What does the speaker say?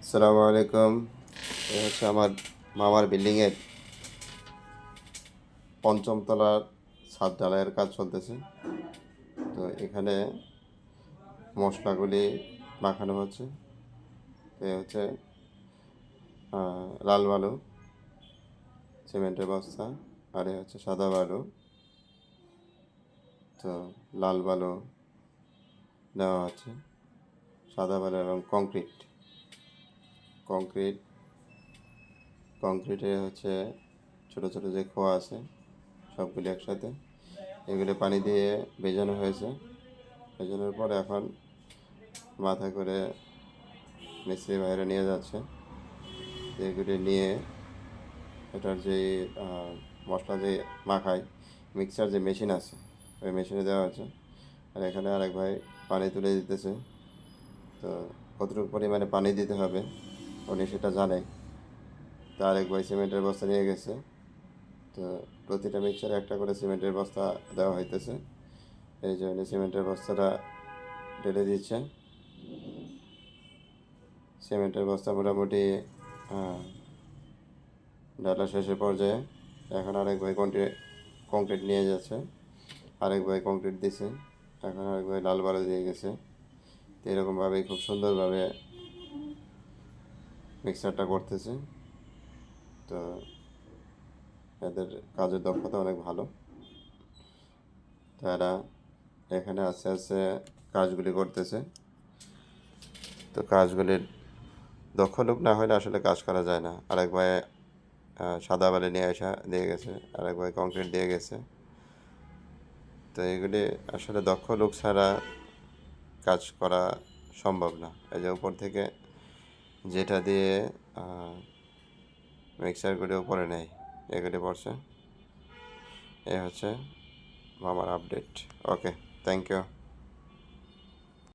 আসসালামু আলাইকুম। এ হচ্ছে আমার মামার বিল্ডিংয়ের পঞ্চম তলার ছাদ ঢালাইয়ের কাজ চলতেছে। তো এখানে মশলাগুলি মাখানো হচ্ছে। তো এ হচ্ছে লাল বালু, সিমেন্টের বস্তা, আর এ হচ্ছে সাদা বালু। তো লাল বালু দেওয়া হচ্ছে, সাদা বালু এবং কংক্রিট। কংক্রিট কংক্রিটে হচ্ছে ছোট ছোট যে খোয়া আছে সবগুলি একসাথে, এগুলি পানি দিয়ে ভেজানো হয়েছে। ভেজানোর পর এখন মাথা করে মিস্ত্রি বাইরে নিয়ে যাচ্ছে। এগুলি নিয়ে এটার যে মশলা যে মাখায় মিক্সার যে মেশিন আছে ওই মেশিনে দেওয়া হচ্ছে। আর এখানে আরেক ভাই পানি তুলে দিতেছে। তো কতটুকু পরিমাণে পানি দিতে হবে উনি সেটা জানে। তো আরেক ভাই সিমেন্টের বস্তা নিয়ে গেছে। তো প্রতিটা মিক্সারে একটা করে সিমেন্টের বস্তা দেওয়া হইতেছে। এই যে উনি সিমেন্টের বস্তাটা ঢেলে দিচ্ছে। সিমেন্টের বস্তা মোটামুটি ডালা শেষের পর্যায়ে। এখন আরেক ভাই কংক্রিট নিয়ে যাচ্ছে, আরেক ভাই কংক্রিট দিছে, এখন আরেক ভাই লাল বালু দিয়ে গেছে। তো এরকমভাবেই খুব সুন্দরভাবে মিক্সারটা করতেছে। তো এদের কাজের দক্ষতা অনেক ভালো। তারা এখানে আস্তে আস্তে কাজগুলি করতেছে। তো কাজগুলির দক্ষ লোক না হলে আসলে কাজ করা যায় না। আরেক ভাই সাদা বালি নিয়ে দিয়ে গেছে, আরেক ভাই কংক্রিট দিয়ে গেছে। তো এগুলি আসলে দক্ষ লোক ছাড়া কাজ করা সম্ভব না। এই যে উপর থেকে যেটা দিয়ে মিক্সারগুলি উপরে নেয় এগুলি পড়ছে। এ হচ্ছে মামার আপডেট। Okay, thank you.